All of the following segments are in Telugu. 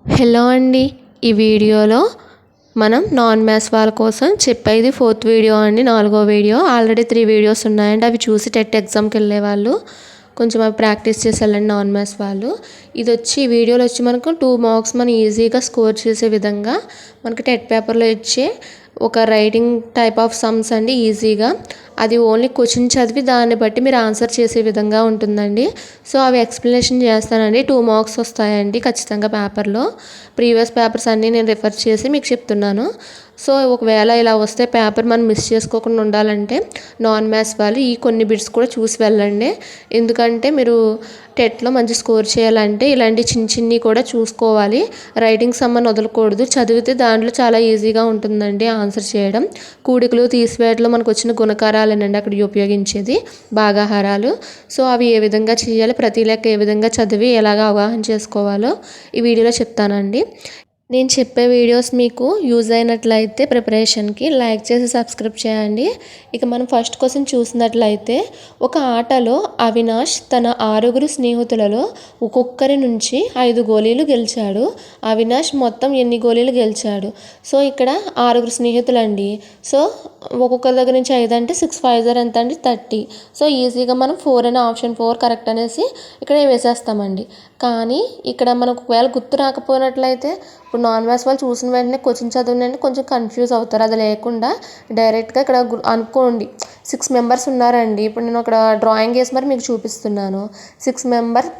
హలో అండి. ఈ వీడియోలో మనం నాన్ మ్యాథ్స్ వాళ్ళ కోసం చెప్పేది 4th వీడియో అండి. 4వ వీడియో. ఆల్రెడీ 3 వీడియోస్ ఉన్నాయండి. అవి చూసి టెట్ ఎగ్జామ్కి వెళ్ళే వాళ్ళు కొంచెం అవి ప్రాక్టీస్ చేసి వెళ్ళండి నాన్ మ్యాథ్స్ వాళ్ళు. ఇది వచ్చి ఈ వీడియోలో వచ్చి మనకు 2 మార్క్స్ మనం ఈజీగా స్కోర్ చేసే విధంగా మనకి టెట్ పేపర్లో ఇచ్చే ఒక రైటింగ్ టైప్ ఆఫ్ సమ్స్ అండి. ఈజీగా అది ఓన్లీ క్వశ్చన్ చదివి దాన్ని బట్టి మీరు ఆన్సర్ చేసే విధంగా ఉంటుందండి. సో అవి ఎక్స్ప్లెనేషన్ చేస్తానండి. 2 మార్క్స్ వస్తాయండి ఖచ్చితంగా పేపర్లో. ప్రీవియస్ పేపర్స్ అన్నీ నేను రిఫర్ చేసి మీకు చెప్తున్నాను. సో ఒకవేళ ఇలా వస్తే పేపర్ మనం మిస్ చేసుకోకుండా ఉండాలంటే నాన్ మ్యాథ్స్ వాళ్ళు ఈ కొన్ని బిట్స్ కూడా చూసి వెళ్ళండి. ఎందుకంటే మీరు టెట్లో మంచి స్కోర్ చేయాలంటే ఇలాంటి చిన్ని కూడా చూసుకోవాలి. రైటింగ్ సమ్మని వదలకూడదు. చదివితే దాంట్లో చాలా ఈజీగా ఉంటుందండి ఆన్సర్ చేయడం. కూడికలు తీసివేయడంలో మనకు వచ్చిన గుణకారాలేనండి అక్కడ ఉపయోగించేది, భాగాహారాలు. సో అవి ఏ విధంగా చేయాలి, ప్రతి లెక్క ఏ విధంగా చదివి ఎలాగ అవగాహన చేసుకోవాలో ఈ వీడియోలో చెప్తానండి. నేను చెప్పే వీడియోస్ మీకు యూజ్ అయినట్లయితే ప్రిపరేషన్కి లైక్ చేసి సబ్స్క్రైబ్ చేయండి. ఇక మనం ఫస్ట్ క్వశ్చన్ చూసినట్లయితే, ఒక ఆటలో అవినాష్ తన 6 స్నేహితులలో ఒక్కొక్కరి నుంచి 5 గోళీలు గెలిచాడు. అవినాష్ మొత్తం ఎన్ని గోళీలు గెలిచాడు? సో ఇక్కడ 6 స్నేహితులండి. సో ఒక్కొక్కరి దగ్గర నుంచి 5 అంటే 6 5 ఎంత అండి 30. సో ఈజీగా మనం 4 అనే ఆప్షన్ 4 కరెక్ట్ అనేసి ఇక్కడ వేసేస్తామండి. కానీ ఇక్కడ మనకు ఒకవేళ గుర్తు రాకపోయినట్లయితే ఇప్పుడు నాన్ మ్యాథ్స్ వాళ్ళు చూసిన వెంటనే క్వశ్చన్ చదివినంటే కొంచెం కన్ఫ్యూజ్ అవుతారు. అది లేకుండా డైరెక్ట్గా ఇక్కడ అనుకోండి 6 మెంబర్స్ ఉన్నారండి. ఇప్పుడు నేను అక్కడ డ్రాయింగ్ వేసి మరి మీకు చూపిస్తున్నాను. 6 మెంబర్స్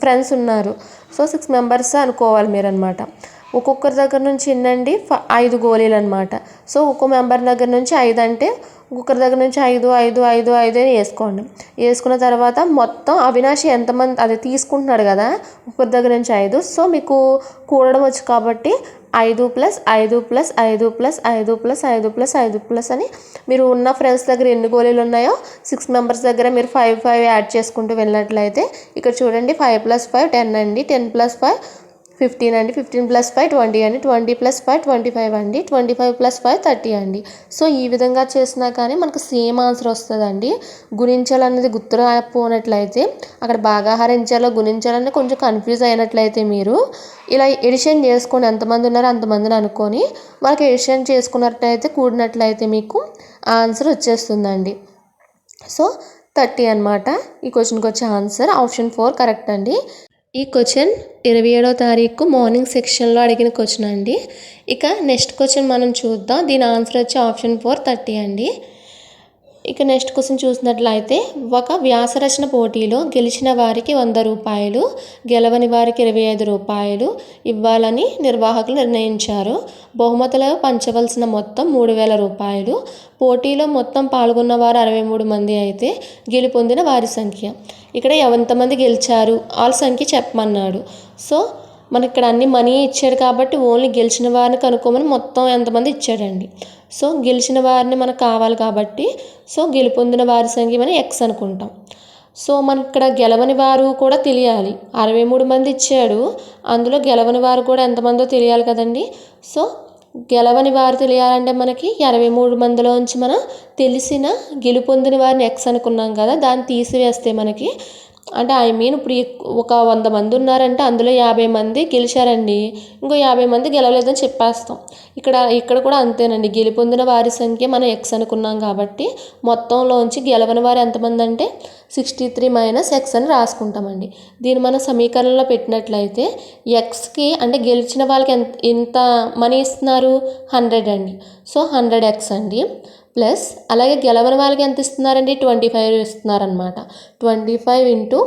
ఫ్రెండ్స్ ఉన్నారు. సో 6 మెంబర్స్ అనుకోవాలి మీరు అనమాట. ఒక్కొక్కరి దగ్గర నుంచి ఎన్నండి 5 గోళీలు అనమాట. సో ఒక్కో మెంబర్ దగ్గర నుంచి 5 అంటే ఒక్కొక్కరి దగ్గర నుంచి 5 5 5 5 అని వేసుకోండి. వేసుకున్న తర్వాత మొత్తం అవినాష్ ఎంతమంది అది తీసుకుంటున్నాడు కదా ఒక్కొక్కరి దగ్గర నుంచి 5. సో మీకు కూడడం వచ్చు కాబట్టి 5 + 5 + 5 + 5 + 5 + 5 అని మీరు ఉన్న ఫ్రెండ్స్ దగ్గర ఎన్ని గోళీలు ఉన్నాయో 6 మెంబర్స్ దగ్గర మీరు 5 5 యాడ్ చేసుకుంటూ వెళ్ళినట్లయితే ఇక్కడ చూడండి 5 + 5 10 అండి. 10 + 5 15 అండి. 15 + 5 20 అండి. 20 + 5 25 అండి. 25 + 5 30 అండి. సో ఈ విధంగా చేసినా కానీ మనకు సేమ్ ఆన్సర్ వస్తుందండి. గుణించాలనేది గుర్తు రాకపోయినట్లయితే అక్కడ భాగాహారించాలో గుణించాలని కొంచెం కన్ఫ్యూజ్ అయినట్లయితే మీరు ఇలా ఎడిషన్ చేసుకోండి. ఎంతమంది ఉన్నారో అంతమందిని అనుకొని వాళ్ళకి ఎడిషన్ చేసుకున్నట్లయితే కూడినట్లయితే మీకు ఆన్సర్ వచ్చేస్తుందండి. సో 30 అనమాట ఈ క్వశ్చన్కి వచ్చే ఆన్సర్. ఆప్షన్ 4 కరెక్ట్ అండి. ఈ క్వశ్చన్ 27వ తారీఖు మార్నింగ్ సెక్షన్లో అడిగిన క్వశ్చన్ అండి. ఇక నెక్స్ట్ క్వశ్చన్ మనం చూద్దాం. దీని ఆన్సర్ వచ్చి ఆప్షన్ 4 30 అండి. ఇక నెక్స్ట్ క్వశ్చన్ చూసినట్లయితే, ఒక వ్యాసరచన పోటీలో గెలిచిన వారికి 100 రూపాయలు, గెలవని వారికి 25 రూపాయలు ఇవ్వాలని నిర్వాహకులు నిర్ణయించారు. బహుమతులు పంచవలసిన మొత్తం 3000 రూపాయలు. పోటీలో మొత్తం పాల్గొన్న వారు 63 మంది అయితే గెలుపొందిన వారి సంఖ్య. ఇక్కడ ఎంతమంది గెలిచారు వాళ్ళ సంఖ్య చెప్పమన్నాడు. సో మనకి ఇక్కడ అన్ని మనీ ఇచ్చాడు కాబట్టి ఓన్లీ గెలిచిన వారిని కనుక్కోమని మొత్తం ఎంతమంది ఇచ్చాడండి. సో గెలిచిన వారిని మనకు కావాలి కాబట్టి సో గెలుపొందిన వారి సంఖ్య మనం ఎక్స్ అనుకుంటాం. సో మనకి ఇక్కడ గెలవని వారు కూడా తెలియాలి. 63 మంది ఇచ్చాడు, అందులో గెలవని వారు కూడా ఎంతమందో తెలియాలి కదండి. సో గెలవని వారు తెలియాలంటే మనకి 63 మందిలోంచి మనం తెలిసిన గెలుపొందిన వారిని ఎక్స్ అనుకున్నాం కదా, దాన్ని తీసివేస్తే మనకి అంటే ఇప్పుడు ఒక 100 మంది ఉన్నారంటే అందులో 50 మంది గెలిచారండి, ఇంకో 50 మంది గెలవలేదని చెప్పేస్తాం. ఇక్కడ కూడా అంతేనండి. గెలుపొందిన వారి సంఖ్య మనం ఎక్స్ అనుకున్నాం కాబట్టి మొత్తంలోంచి గెలవని వారు ఎంతమంది అంటే 63 - ఎక్స్ అని రాసుకుంటామండి. దీన్ని మనం సమీకరణంలో పెట్టినట్లయితే ఎక్స్కి అంటే గెలిచిన వాళ్ళకి ఎంత మనీ ఇస్తున్నారు 100 అండి. సో 100x అండి. ప్లస్ అలాగే గెలవని వాళ్ళకి ఎంత ఇస్తున్నారండి 25 ఇస్తున్నారనమాట. 25 ×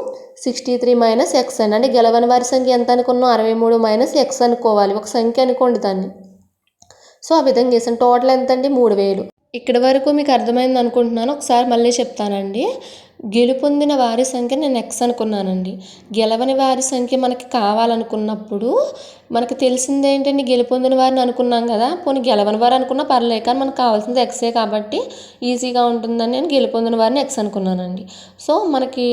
63 - ఎక్స్ అండి. అంటే గెలవని వారి సంఖ్య ఎంత అనుకున్నాం 63 - ఎక్స్ అనుకోవాలి. ఒక సంఖ్య అనుకోండి దాన్ని. సో ఆ విధంగా చేసాను. టోటల్ ఎంత అండి 3000. ఇక్కడి వరకు మీకు అర్థమైంది అనుకుంటున్నాను. ఒకసారి మళ్ళీ చెప్తానండి. గెలుపొందిన వారి సంఖ్య నేను ఎక్స్ అనుకున్నానండి. గెలవని వారి సంఖ్య మనకి కావాలనుకున్నప్పుడు మనకు తెలిసింది ఏంటండి గెలుపొందిన వారిని అనుకున్నాం కదా, పోనీ గెలవని వారు అనుకున్నా పర్లేదు కానీ మనకు కావాల్సింది ఎక్సే కాబట్టి ఈజీగా ఉంటుందని నేను గెలుపొందిన వారిని ఎక్స్ అనుకున్నానండి. సో మనకి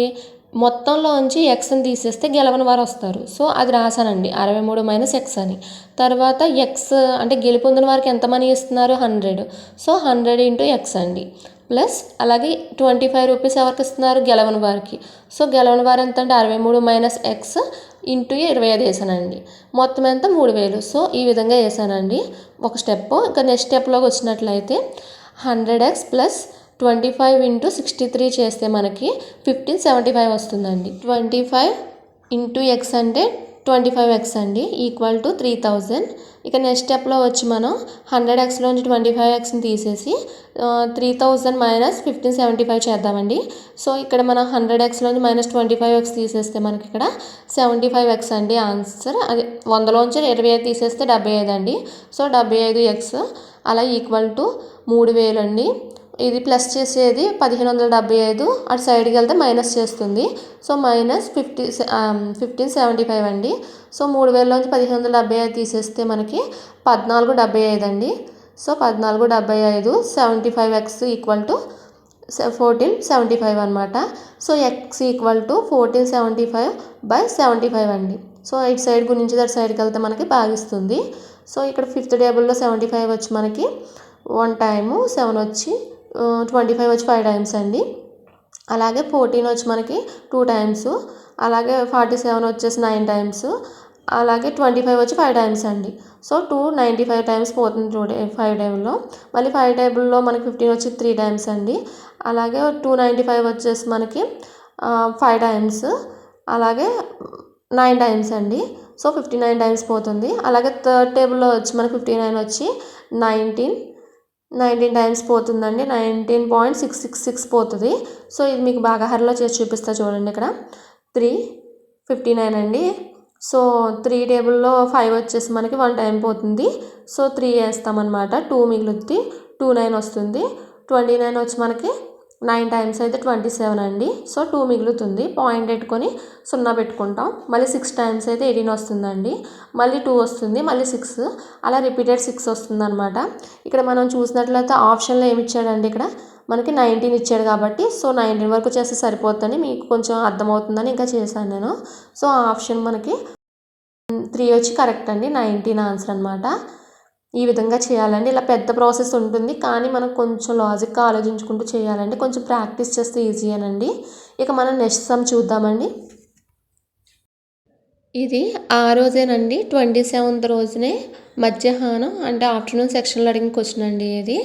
మొత్తంలోంచి ఎక్స్ని తీసేస్తే గెలవని వారు వస్తారు. సో అది రాశానండి 63 - ఎక్స్ అని. తర్వాత ఎక్స్ అంటే గెలుపొందిన వారికి ఎంత మనీ ఇస్తున్నారు 100. సో 100 × ఎక్స్ అండి. ప్లస్ అలాగే 25 రూపీస్ ఎవరికి ఇస్తున్నారు, గెలవని వారికి. సో గెలవని వారు ఎంత అంటే 63 మైనస్ ఎక్స్ ఇంటూ 25 వేసానండి. మొత్తం ఎంత 3000. సో ఈ విధంగా వేసానండి ఒక స్టెప్. ఇంకా నెక్స్ట్ స్టెప్లోకి వచ్చినట్లయితే 100x ప్లస్ 25 ఇంటూ 63 చేస్తే మనకి 1575 వస్తుందండి. 25 ఇంటూ ఎక్స్ అంటే 25x అండి ఈక్వల్ టు 3000. ఇక నెక్స్ట్ స్టెప్లో వచ్చి మనం 100xలోంచి 25xని తీసేసి 3000 మైనస్ 1575 చేద్దామండి. సో ఇక్కడ మనం 100xలోంచి మైనస్ 25x తీసేస్తే మనకి ఇక్కడ 75x అండి ఆన్సర్. అది 100లోంచి 25 తీసేస్తే 75 అండి. సో 75x అలా ఈక్వల్ టు 3000 అండి. ఇది ప్లస్ చేసేది 1575, అటు సైడ్కి వెళ్తే మైనస్ చేస్తుంది. సో మైనస్ 1575 అండి. సో 3000లోంచి 1575 తీసేస్తే మనకి 1475 అండి. సో 1475 75x ఈక్వల్ టు 1475 అనమాట. సో ఎక్స్ ఈక్వల్ టు 1475/75 అండి. సో ఇటు సైడ్ గురించి అటు సైడ్కి వెళ్తే మనకి భాగిస్తుంది. సో ఇక్కడ ఫిఫ్త్ టేబుల్లో 75 వచ్చి మనకి 1 టైము, 7 వచ్చి 25 వచ్చి 5 టైమ్స్ అండి. అలాగే 14 వచ్చి మనకి 2 టైమ్స్, అలాగే 47 వచ్చేసి 9 టైమ్స్, అలాగే 25 వచ్చి 5 టైమ్స్ అండి. సో 295 టైమ్స్ పోతుంది 5 టేబుల్లో. మళ్ళీ 5 టేబుల్లో మనకి 15 వచ్చి 3 టైమ్స్ అండి. అలాగే 295 వచ్చేసి మనకి 5 టైమ్స్, అలాగే 9 టైమ్స్ అండి. సో 59 టైమ్స్ పోతుంది. అలాగే థర్డ్ టేబుల్లో వచ్చి మనకి 59 వచ్చి 19 టైమ్స్ పోతుందండి. 19.666 పోతుంది. సో ఇది మీకు భాగాహారంలో చేసి చూపిస్తా చూడండి. ఇక్కడ 359 అండి. సో 3 టేబుల్లో 5 వచ్చేసి మనకి 1 టైం పోతుంది. సో 3 వేస్తామన్నమాట. 2 మిగులుద్ది, 29 వస్తుంది. 29 వచ్చి మనకి 9 టైమ్స్ అయితే 27 అండి. సో 2 మిగులుతుంది. పాయింట్ పెట్టుకొని 0 పెట్టుకుంటాం. మళ్ళీ 6 టైమ్స్ అయితే 18 వస్తుందండి. మళ్ళీ 2 వస్తుంది, మళ్ళీ 6, అలా రిపీటెడ్ 6 వస్తుంది అనమాట. ఇక్కడ మనం చూసినట్లయితే ఆప్షన్లో ఏమి ఇచ్చాడండి, ఇక్కడ మనకి 19 ఇచ్చాడు కాబట్టి సో 19 వరకు చేస్తే సరిపోతుందని మీకు కొంచెం అర్థమవుతుందని ఇంకా చేశాను నేను. సో ఆ ఆప్షన్ మనకి 3 వచ్చి కరెక్ట్ అండి. 19 ఆన్సర్ అనమాట. ఈ విధంగా చేయాలండి. ఇలా పెద్ద ప్రాసెస్ ఉంటుంది, కానీ మనం కొంచెం లాజిక్గా ఆలోచించుకుంటూ చేయాలండి. కొంచెం ప్రాక్టీస్ చేస్తే ఈజీయేనండి. ఇక మనం నెక్స్ట్ సమ్ చూద్దామండి. ఇది ఆ రోజేనండి, 27th రోజునే మధ్యాహ్నం అంటే ఆఫ్టర్నూన్ సెక్షన్లో అడిగిన క్వశ్చన్ అండి ఇది.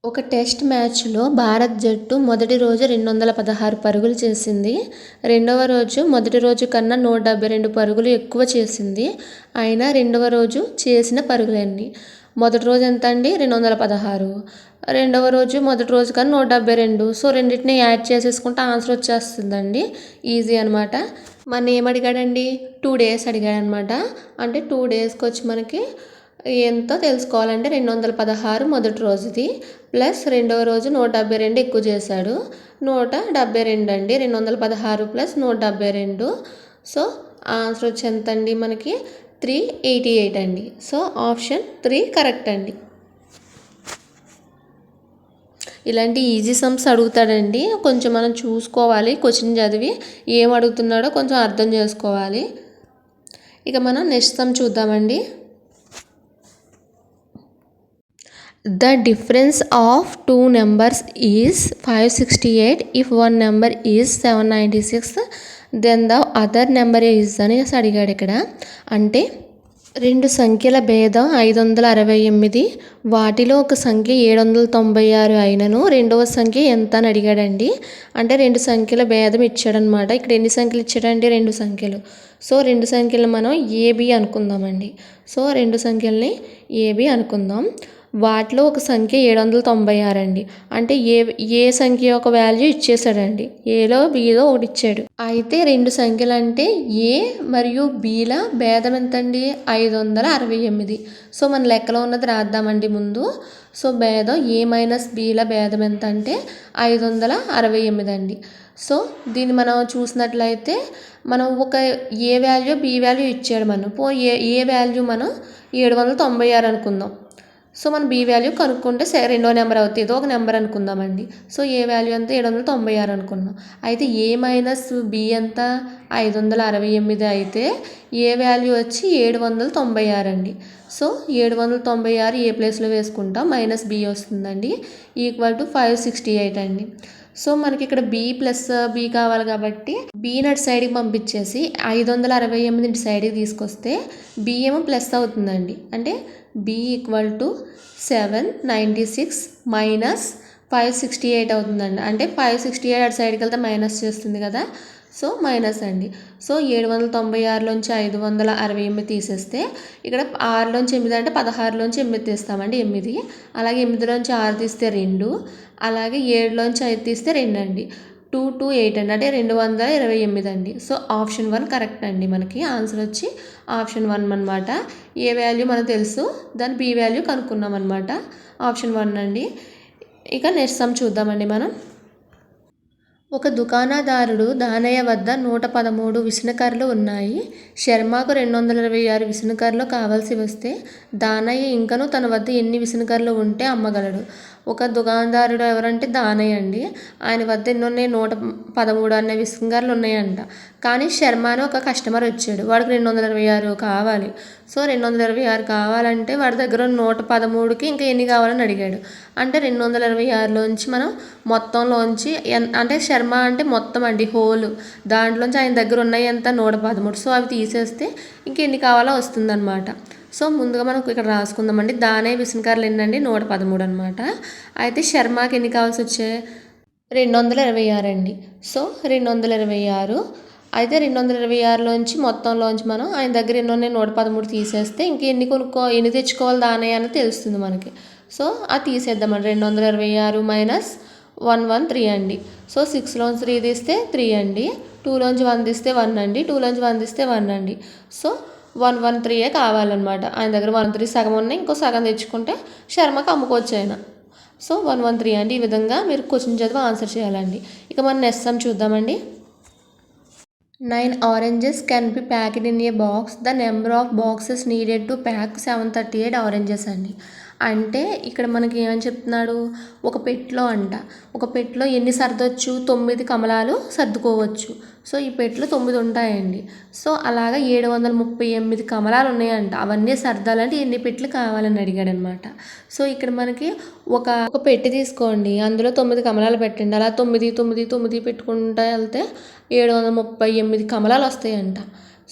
ఒక టెస్ట్ మ్యాచ్లో భారత్ జట్టు మొదటి రోజు 216 పరుగులు చేసింది. రెండవ రోజు మొదటి రోజు కన్నా 172 పరుగులు ఎక్కువ చేసింది. అయినా రెండవ రోజు చేసిన పరుగులన్నీ. మొదటి రోజు ఎంత అండి, 216. రెండవ రోజు మొదటి రోజు కన్నా 172. సో రెండింటిని యాడ్ చేసేసుకుంటే ఆన్సర్ వచ్చేస్తుందండి. ఈజీ అనమాట. మన ఏమడిగాడండి, 2 days అడిగాడనమాట. అంటే 2 daysకి వచ్చి మనకి ఎంతో తెలుసుకోవాలంటే 216 మొదటి రోజుది ప్లస్ రెండవ రోజు 172 ఎక్కువ చేశాడు. 172 అండి. 216 ప్లస్ 172. సో ఆన్సర్ వచ్చి ఎంత అండి మనకి 388 అండి. సో ఆప్షన్ 3 కరెక్ట్ అండి. ఇలాంటి ఈజీ సమ్స్ అడుగుతాడండి. కొంచెం మనం చూసుకోవాలి, క్వశ్చన్ చదివి ఏం అడుగుతున్నాడో కొంచెం అర్థం చేసుకోవాలి. ఇక మనం నెక్స్ట్ సమ్ చూద్దామండి. The difference of two numbers is 568. If one number is 796, then the other number is అని అడిగాడు ఇక్కడ. అంటే రెండు సంఖ్యల భేదం 568, వాటిలో ఒక సంఖ్య 796 అయినను రెండవ సంఖ్య ఎంత అని అడిగాడండి. అంటే రెండు సంఖ్యల భేదం ఇచ్చాడనమాట. ఇక్కడ ఎన్ని సంఖ్యలు ఇచ్చాడండి, 2 సంఖ్యలు. సో 2 సంఖ్యలు మనం ఏబి అనుకుందామండి. సో 2 సంఖ్యల్ని ఏబి అనుకుందాం. వాటిలో ఒక సంఖ్య 796 అండి. అంటే ఏ సంఖ్య యొక్క వాల్యూ ఇచ్చేసాడండి. ఏలో బిలో ఒకటి ఇచ్చాడు. అయితే 2 సంఖ్యలు అంటే ఏ మరియు బిల భేదం ఎంతండి, 568. సో మన లెక్కలో ఉన్నది రాద్దామండి ముందు. సో భేదం ఏ మైనస్ బిల భేదం ఎంత అంటే 568 అండి. సో దీన్ని మనం చూసినట్లయితే మనం ఒక ఏ వాల్యూ బి వాల్యూ ఇచ్చాడు. మనం ఏ వాల్యూ మనం 796 అనుకుందాం. సో మనం బి వాల్యూ కనుక్కుంటే రెండో నెంబర్ అవుతుంది, ఏదో ఒక నెంబర్ అనుకుందామండి. సో ఏ వాల్యూ అంతా 796 అనుకున్నాం. అయితే ఏ మైనస్ బి ఎంత 568 అయితే ఏ వాల్యూ వచ్చి 796 అండి. సో 796 ఏ ప్లేస్లో వేసుకుంటాం, మైనస్ బి వస్తుందండి, ఈక్వల్ టు 568 అండి. సో మనకి ఇక్కడ బి ప్లస్ బి కావాలి కాబట్టి బి నట్ సైడ్కి పంపించేసి 568 ఇటు సైడ్కి తీసుకొస్తే బి ఏమో ప్లస్ అవుతుందండి. అంటే బి ఈక్వల్ టు 796 మైనస్ 568 అవుతుందండి. అంటే 568 అటు సైడ్కి వెళ్తే మైనస్ చేస్తుంది కదా, సో మైనస్ అండి. సో 796లోంచి 568 తీసేస్తే ఇక్కడ 6లోంచి 8 అంటే 16లోంచి 8 తీస్తామండి, 8. అలాగే 8లోంచి 6 తీస్తే 2, అలాగే 7లోంచి 5 తీస్తే 2 అండి. 2 2 8 అండి, అంటే 228 అండి. సో ఆప్షన్ 1 కరెక్ట్ అండి. మనకి ఆన్సర్ వచ్చి ఆప్షన్ 1 అనమాట. ఏ వాల్యూ మనకు తెలుసు, దాని బి వాల్యూ కనుక్కున్నాం అనమాట. ఆప్షన్ 1 అండి. ఇక నెక్స్ట్ సమ్ చూద్దామండి మనం. ఒక దుకాణదారుడు దానయ్య వద్ద 113 విసనకర్రలు ఉన్నాయి. శర్మకు 226 విసనకర్రలు కావాల్సి వస్తే దానయ్య ఇంకనూ తన వద్ద ఎన్ని విసనకర్రలు ఉంటే అమ్మగలడు? ఒక దుకాణదారుడు ఎవరంటే దానయ్య అండి. ఆయన వద్ద ఎన్ని ఉన్నాయి, 113 అనే విసనకర్రలు ఉన్నాయంట. కానీ శర్మ అని ఒక కస్టమర్ వచ్చాడు, వాడికి 226 కావాలి. సో 226 కావాలంటే వాడి దగ్గర 113కి ఇంకా ఎన్ని కావాలని అడిగాడు. అంటే 226లోంచి మనం మొత్తంలోంచి అంటే శర్మ అంటే మొత్తం అండి, హోల్, దాంట్లోంచి ఆయన దగ్గర ఉన్నాయి ఎంత 113. సో అవి తీసేస్తే ఇంకెన్ని కావాలో వస్తుందన్నమాట. సో ముందుగా మనం ఇక్కడ రాసుకుందామండి. దానయ్య విసనకర్రలు ఎన్నండి, 113 అనమాట. అయితే శర్మకి ఎన్ని కావాల్సి వచ్చాయి, 226 అండి. సో 226. అయితే 226లోంచి మొత్తంలోంచి మనం ఆయన దగ్గర ఎన్ని ఉన్నాయి 113 తీసేస్తే ఇంక ఎన్ని తెచ్చుకోవాలి దానయ్య అని తెలుస్తుంది మనకి. సో అది తీసేద్దామండి. 226 మైనస్ 113 అండి. సో 6లోంచి 3 తీస్తే 3 అండి, 2లోంచి 1 తీస్తే 1 అండి, 2లోంచి 1 తీస్తే 1 అండి. సో 113 కావాలన్నమాట. ఆయన దగ్గర 113 సగం ఉన్నాయి, ఇంకో సగం తెచ్చుకుంటే శర్మకి అమ్ముకోవచ్చు ఆయన. సో 113 అండి. ఈ విధంగా మీరు క్వశ్చన్ చదివి ఆన్సర్ చేయాలండి. ఇక మనం నెక్స్ట్ సమ్ చూద్దామండి. 9 oranges can be packed in a box. The number of boxes needed to pack 738 oranges అండి. అంటే ఇక్కడ మనకి ఏమని చెప్తున్నాడు, ఒక పెట్టెలో ఎన్ని సర్దొచ్చు, 9 కమలాలు సర్దుకోవచ్చు. సో ఈ పెట్టెలో 9 ఉంటాయండి. సో అలాగా 738 కమలాలు ఉన్నాయంట. అవన్నీ సర్దాలంటే ఎన్ని పెట్టెలు కావాలని అడిగాడు అనమాట. సో ఇక్కడ మనకి ఒక పెట్టె తీసుకోండి, అందులో 9 కమలాలు పెట్టండి. అలా 9 9 9 పెట్టుకుంటూ వెళ్తే 738 కమలాలు వస్తాయంట.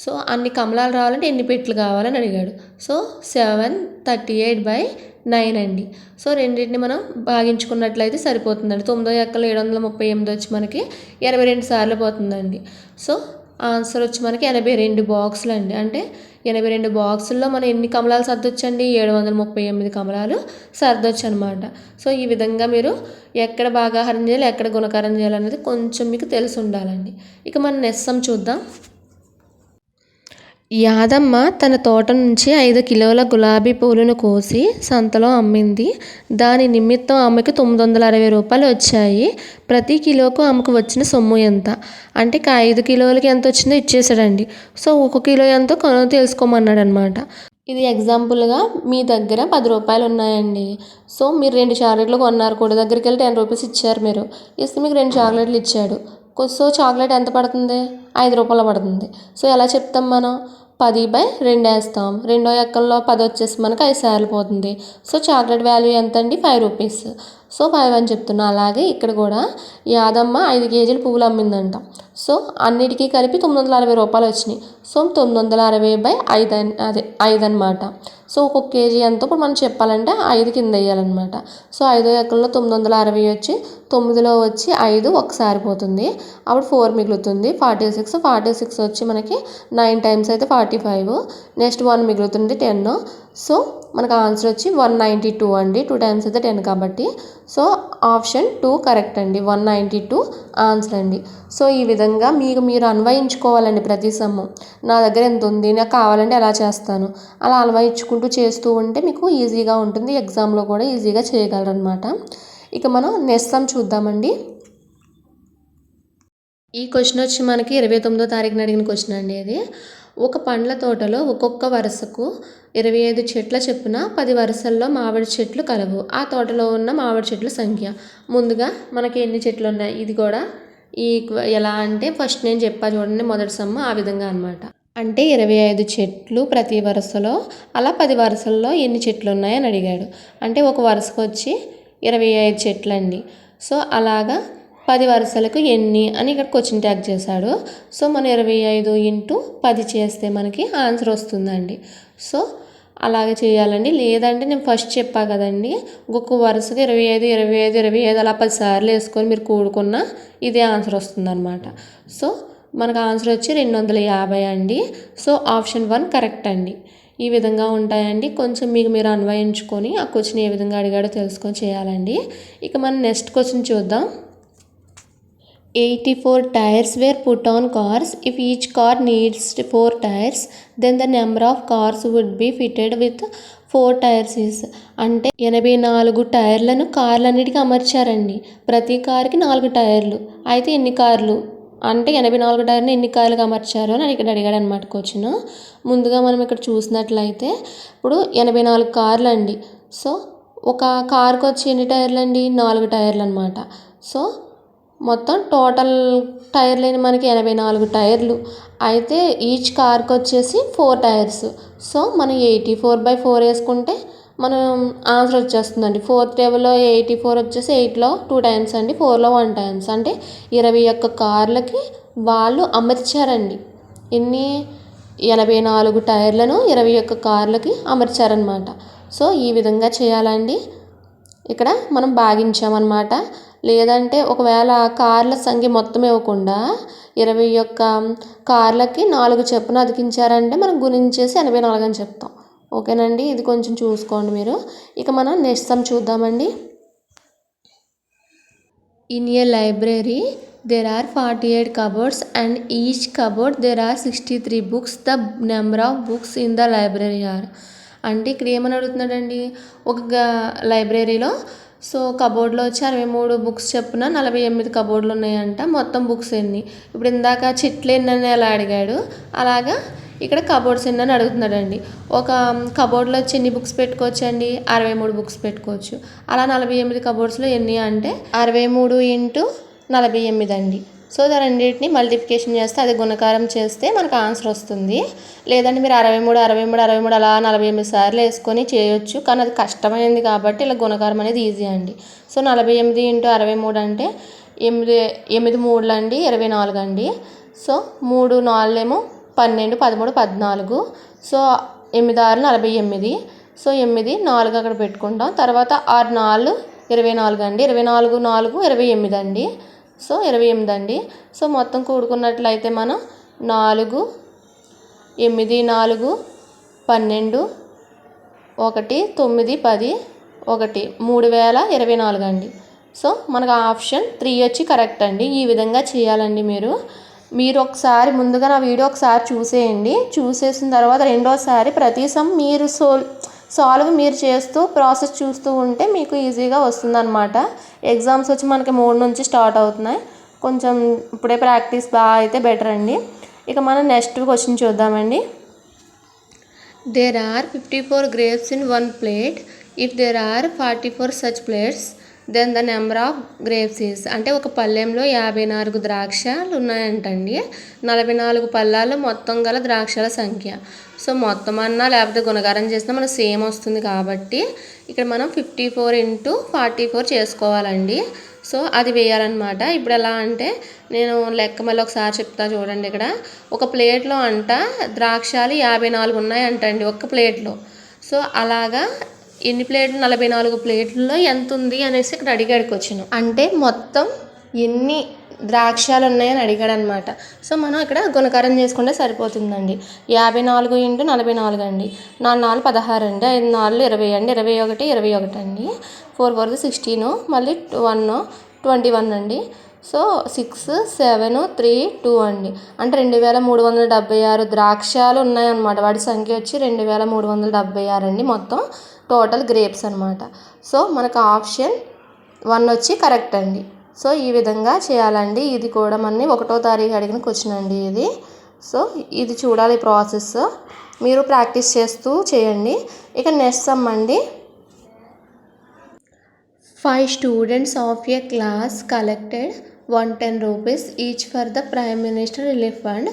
సో అన్ని కమలాలు రావాలంటే ఎన్ని పెట్టెలు కావాలని అడిగాడు. సో 738/9 అండి. సో రెండింటిని మనం భాగించుకున్నట్లయితే సరిపోతుందండి. 9 ఎక్కలు 738 వచ్చి మనకి 82 సార్లు పోతుందండి. సో ఆన్సర్ వచ్చి మనకి 82 బాక్సులు అండి. అంటే 82 బాక్సుల్లో మనం ఎన్ని కమలాలు సర్దొచ్చండి, 738 కమలాలు సర్దొచ్చు అనమాట. సో ఈ విధంగా మీరు ఎక్కడ భాగాహారం చేయాలి, ఎక్కడ గుణకారం చేయాలనేది కొంచెం మీకు తెలిసి ఉండాలండి. ఇక మనం నెక్స్ట్ సమ్ చూద్దాం. యాదమ్మ తన తోట నుంచి 5 కిలోల గులాబీ పూలను కోసి సంతలో అమ్మింది. దాని నిమిత్తం ఆమెకు 960 రూపాయలు వచ్చాయి. ప్రతి కిలోకు ఆమెకు వచ్చిన సొమ్ము ఎంత? అంటే 5 కిలోలకి ఎంత వచ్చిందో ఇచ్చేసాడండి. సో 1 కిలో ఎంతో తెలుసుకోమన్నాడు అనమాట. ఇది ఎగ్జాంపుల్గా మీ దగ్గర 10 రూపాయలు ఉన్నాయండి. సో మీరు 2 చాక్లెట్లు కొన్నారు, కొడు దగ్గరికి వెళ్ళి 10 రూపీస్ ఇచ్చారు. మీరు ఇస్తే మీకు 2 చాక్లెట్లు ఇచ్చాడు. సో చాక్లెట్ ఎంత పడుతుంది, 5 రూపాయలు పడుతుంది. సో ఎలా చెప్తాం మనం, 10/2 వేస్తాం. రెండో ఎక్కల్లో 10 వచ్చేసి మనకు 5 సార్లు పోతుంది. సో చాక్లెట్ వాల్యూ ఎంత అండి, 5 రూపీస్. సో 5 అని చెప్తున్నా. అలాగే ఇక్కడ కూడా యాదమ్మ 5 కేజీలు పువ్వులు అమ్మిందంట. సో అన్నిటికీ కలిపి 960 రూపాయలు వచ్చినాయి. సో 960/5 5 అనమాట. సో ఒక్కొక్క కేజీ ఎంతో ఇప్పుడు మనం చెప్పాలంటే 5 కింద వేయాలన్నమాట. సో 5 ఎక్కల్లో 960 వచ్చి 9లో వచ్చి 5 ఒకసారి పోతుంది, అప్పుడు 4 మిగులుతుంది. 46 వచ్చి మనకి 9 టైమ్స్ అయితే 45. నెక్స్ట్ 1 మిగులుతుంది 10. సో మనకు ఆన్సర్ వచ్చి 192 అండి. 2 టైమ్స్ అయితే 10 కాబట్టి. సో ఆప్షన్ 2 కరెక్ట్ అండి. 192 ఆన్సర్ అండి. సో ఈ విధంగా మీరు అన్వయించుకోవాలండి ప్రతి సమ్ము. నా దగ్గర ఎంత ఉంది, నాకు కావాలంటే ఎలా చేస్తాను, అలా అన్వయించుకుంటూ చేస్తూ ఉంటే మీకు ఈజీగా ఉంటుంది. ఎగ్జామ్లో కూడా ఈజీగా చేయగలరనమాట. ఇక మనం నెక్స్ట్ సమ్ చూద్దామండి. ఈ క్వశ్చన్ వచ్చి మనకి 29వ తారీఖున అడిగిన క్వశ్చన్ అండి. అది ఒక పండ్ల తోటలో ఒక్కొక్క వరుసకు 25 చెట్ల చొప్పున 10 వరుసల్లో మామిడి చెట్లు కలవు. ఆ తోటలో ఉన్న మామిడి చెట్ల సంఖ్య. ముందుగా మనకి ఎన్ని చెట్లు ఉన్నాయి ఇది కూడా ఎలా అంటే ఫస్ట్ నేను చెప్పా చూడండి మొదటి సమ్ము ఆ విధంగా అనమాట. అంటే 25 చెట్లు ప్రతి వరుసలో, అలా 10 వరుసల్లో ఎన్ని చెట్లు ఉన్నాయని అడిగాడు. అంటే ఒక వరుసకు వచ్చి 25 చెట్లు అండి. సో అలాగా 10 వరుసలకు ఎన్ని అని ఇక్కడ క్వశ్చన్ ట్యాగ్ చేశాడు. సో మనం 25 ఇంటూ 10 చేస్తే మనకి ఆన్సర్ వస్తుందండి. సో అలాగే చేయాలండి. లేదంటే నేను ఫస్ట్ చెప్పా కదండి, ఒక్కొక్క వరుసగా 25 25 25 అలా 10 సార్లు వేసుకొని మీరు కూడుకున్న ఇదే ఆన్సర్ వస్తుందన్నమాట. సో మనకు ఆన్సర్ వచ్చి 250 అండి. సో ఆప్షన్ 1 కరెక్ట్ అండి. ఈ విధంగా ఉంటాయండి. కొంచెం మీకు మీరు అన్వయించుకొని ఆ క్వశ్చన్ ఏ విధంగా అడిగాడో తెలుసుకొని చేయాలండి. ఇక మనం నెక్స్ట్ క్వశ్చన్ చూద్దాం. 84 tires were put on cars. If each car needs 4 tires, then the number of cars would be fitted with 4 tires is. అంటే 84 టైర్లను కార్లన్నిటికీ అమర్చారండి. ప్రతి కార్కి 4 టైర్లు. అయితే ఎన్ని కార్లు అంటే 84 టైర్ని ఎన్ని కార్లకు అమర్చారు అని ఇక్కడ అడిగాడు అనమాట క్వశ్చన్. ముందుగా మనం ఇక్కడ చూసినట్లయితే ఇప్పుడు 84 కార్లు అండి. సో ఒక కార్కి వచ్చి ఎన్ని టైర్లు అండి 4 టైర్లు అనమాట. సో మొత్తం టోటల్ టైర్లు మనకి 84 టైర్లు. అయితే ఈచ్ కార్కి వచ్చేసి 4 టైర్స్. సో మనం 84/4 వేసుకుంటే మనం ఆన్సర్ వచ్చేస్తుందండి. 4th టేబుల్లో 84 వచ్చేసి 8లో 2 టైమ్స్ అండి, 4లో 1 టైమ్స్. అంటే 21 కార్లకి వాళ్ళు అమర్చారండి. ఎన్ని 84 టైర్లను 21 కార్లకి అమర్చారనమాట. సో ఈ విధంగా చేయాలండి. ఇక్కడ మనం భాగించామన్నమాట. లేదంటే ఒకవేళ కార్ల సంఖ్య మొత్తం ఇవ్వకుండా 21 కార్లకి 4 చొప్పున అతికించారంటే మనం గుణించేసి 84 అని చెప్తాం. ఓకేనండి, ఇది కొంచెం చూసుకోండి మీరు. ఇక మనం నెక్స్ట్ సమ్ చూద్దామండి. In a library there are 48 cupboards and each cupboard there are 63 books. The number of books in the library are. అంటే ఇక్కడ ఏమని అడుగుతున్నాడండి, ఒక లైబ్రరీలో సో కబోర్డ్లో వచ్చి 63 బుక్స్ చొప్పున 48 కబోర్డులు ఉన్నాయంట. మొత్తం బుక్స్ ఎన్ని, ఇప్పుడు ఇందాక చెట్లు ఎన్ని అని ఎలా అడిగాడు అలాగా ఇక్కడ కబోర్డ్స్ ఎన్ని అని అడుగుతున్నాడండి. ఒక కబోర్డ్లో వచ్చి ఎన్ని బుక్స్ పెట్టుకోవచ్చు అండి 63 బుక్స్ పెట్టుకోవచ్చు. అలా 48 కబోర్డ్స్లో ఎన్ని అంటే 63 ఇంటూ 48 అండి. సో రెండింటిని మల్టిప్లికేషన్ చేస్తే అది గుణకారం చేస్తే మనకు ఆన్సర్ వస్తుంది. లేదంటే మీరు 63 63 63 అలా 48 సార్లు వేసుకొని చేయొచ్చు, కానీ అది కష్టమైంది కాబట్టి ఇలా గుణకారం అనేది ఈజీ అండి. సో 48 ఇంటూ 63 అంటే 8 3 అండి 24 అండి. సో 3 4 ఏమో 12 13 14. సో 8 6 48. సో 8 4 అక్కడ పెట్టుకుంటాం. తర్వాత 6 4 24 అండి. 24 4 28 అండి. సో 28 అండి. సో మొత్తం కూడుకున్నట్లయితే మనం 4 8 4 12 1 9 10 1 3024 అండి. సో మనకు ఆప్షన్ 3 వచ్చి కరెక్ట్ అండి. ఈ విధంగా చేయాలండి. మీరు ఒకసారి ముందుగా నా వీడియో ఒకసారి చూసేయండి. చూసేసిన తర్వాత రెండోసారి ప్రతి సమ్ మీరు సాల్వ్ మీరు చేస్తూ ప్రాసెస్ చూస్తూ ఉంటే మీకు ఈజీగా వస్తుందన్నమాట. ఎగ్జామ్స్ వచ్చి మనకి 3 నుంచి స్టార్ట్ అవుతున్నాయి. కొంచెం ఇప్పుడే ప్రాక్టీస్ బాగా అయితే బెటర్ అండి. ఇక మనం నెక్స్ట్ క్వశ్చన్ చూద్దామండి. There are 54 grapes in one plate. If there are 44 such plates, then the number of grapes is. అంటే ఒక పళ్ళెంలో 54 ద్రాక్షలు ఉన్నాయంటండి. 44 పళ్ళాలు మొత్తం గల ద్రాక్షల సంఖ్య. సో మొత్తం అన్నా లేకపోతే గుణకారం చేసినా మనకు సేమ్ వస్తుంది కాబట్టి ఇక్కడ మనం 54 ఇంటూ 44 చేసుకోవాలండి. సో అది వేయాలన్నమాట. ఇప్పుడు ఎలా అంటే నేను లెక్క మళ్ళీ ఒకసారి చెప్తా చూడండి. ఇక్కడ ఒక ప్లేట్లో అంట ద్రాక్షాలు 54 ఉన్నాయంటండి ఒక ప్లేట్లో. సో అలాగా ఎన్ని ప్లేట్లు 44 ప్లేట్లలో ఎంత ఉంది అనేసి ఇక్కడ అడిగాడు క్వశ్చన్. అంటే మొత్తం ఎన్ని ద్రాక్షాలు ఉన్నాయని అడిగాడు అనమాట. సో మనం ఇక్కడ గుణకారం చేసుకుంటే సరిపోతుందండి. 54 ఇంటూ 44 అండి. 4 4 16 అండి. 5 4 20 అండి. 21 21 అండి. 4 4 16 మళ్ళీ 1 21 అండి. సో 6 7 3 2 అండి. అంటే 2376 ద్రాక్షాలు ఉన్నాయన్నమాట. వాటి సంఖ్య వచ్చి 2376 అండి. మొత్తం టోటల్ గ్రేప్స్ అనమాట. సో మనకు ఆప్షన్ 1 వచ్చి కరెక్ట్ అండి. సో ఈ విధంగా చేయాలండి. ఇది కూడా మనని 1వ తారీఖు అడిగిన క్వశ్చన్ అండి ఇది. సో ఇది చూడాలి ప్రాసెస్, మీరు ప్రాక్టీస్ చేస్తూ చేయండి. ఇక నెక్స్ట్ సమ్ అండి. 5 students of a class collected 110 rupees each for the Prime Minister Relief Fund.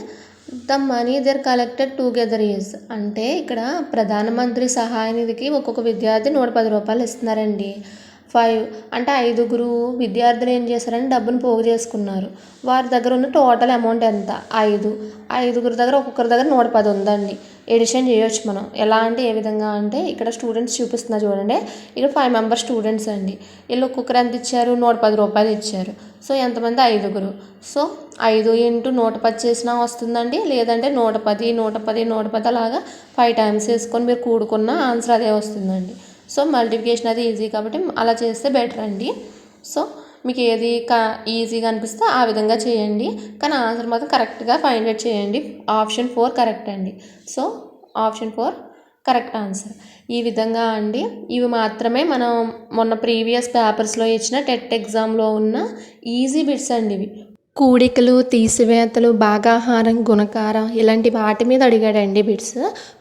The money they collected together is, అంటే ఇక్కడ ప్రధానమంత్రి సహాయ నిధికి ఒక్కొక్క విద్యార్థి 110 రూపాయలు ఇస్తున్నారండి. 5 అంటే 5గురు విద్యార్థులు ఏం చేశారంటే డబ్బును పోగు చేసుకున్నారు. వారి దగ్గర ఉన్న టోటల్ అమౌంట్ ఎంత? 5. 5గురు దగ్గర ఒక్కొక్కరి దగ్గర 110 ఉందండి. ఎడిషన్ చేయొచ్చు మనం. ఎలా అంటే ఏ విధంగా అంటే ఇక్కడ స్టూడెంట్స్ చూపిస్తున్నా చూడండి. ఇక్కడ 5 మెంబర్స్ స్టూడెంట్స్ అండి. వీళ్ళు ఒక్కొక్కరు ఎంత ఇచ్చారు? 110 రూపాయలు ఇచ్చారు. సో ఎంతమంది? 5గురు. సో 5 × 110 చేసినా వస్తుందండి. లేదంటే 110 110 110 అలాగా 5 టైమ్స్ వేసుకొని మీరు కూడుకున్న ఆన్సర్ అదే వస్తుందండి. సో మల్టిప్లికేషన్ అది ఈజీ కాబట్టి అలా చేస్తే బెటర్ అండి. సో మీకు ఏది ఈజీగా అనిపిస్తే ఆ విధంగా చేయండి, కానీ ఆన్సర్ మాత్రం కరెక్ట్గా ఫైండ్ అవుట్ చేయండి. ఆప్షన్ 4 కరెక్ట్ అండి. So option 4 correct answer. ఈ విధంగా అండి, ఇవి మాత్రమే మనం మొన్న ప్రీవియస్ పేపర్స్లో ఇచ్చిన టెట్ ఎగ్జామ్లో ఉన్న ఈజీ బిట్స్ అండి. ఇవి కూడికలు, తీసివేతలు, భాగాహారం, గుణకారం ఇలాంటి వాటి మీద అడిగాడండి బిట్స్.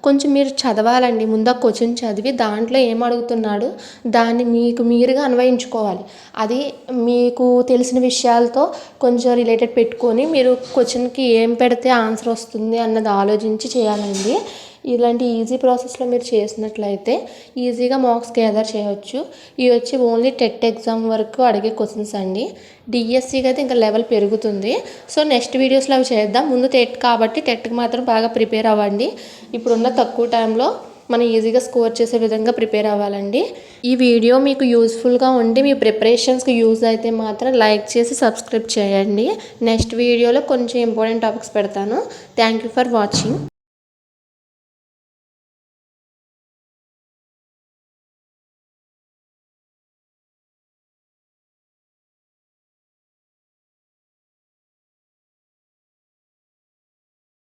కొంచెం మీరు చదవాలండి. ముందు ఆ క్వశ్చన్ చదివి దాంట్లో ఏం అడుగుతున్నాడు దాన్ని మీకు మీరుగా అన్వయించుకోవాలి. అది మీకు తెలిసిన విషయాలతో కొంచెం రిలేటెడ్ పెట్టుకొని మీరు క్వశ్చన్కి ఏం పెడితే ఆన్సర్ వస్తుంది అన్నది ఆలోచించి చేయాలండి. ఇలాంటి ఈజీ ప్రాసెస్లో మీరు చేసినట్లయితే ఈజీగా మార్క్స్ గ్యాదర్ చేయవచ్చు. ఇవి వచ్చి ఓన్లీ టెట్ ఎగ్జామ్ వరకు అడిగే క్వశ్చన్స్ అండి. డిఎస్సికి అయితే ఇంకా లెవెల్ పెరుగుతుంది. సో నెక్స్ట్ వీడియోస్లో అవి చేద్దాం. ముందు టెట్ కాబట్టి టెట్కి మాత్రం బాగా ప్రిపేర్ అవ్వండి. ఇప్పుడున్న తక్కువ టైంలో మనం ఈజీగా స్కోర్ చేసే విధంగా ప్రిపేర్ అవ్వాలండి. ఈ వీడియో మీకు యూస్ఫుల్గా ఉండి మీ ప్రిపరేషన్స్కి యూజ్ అయితే మాత్రం లైక్ చేసి సబ్స్క్రైబ్ చేయండి. నెక్స్ట్ వీడియోలో కొంచెం ఇంపార్టెంట్ టాపిక్స్ పెడతాను. Thank you for watching.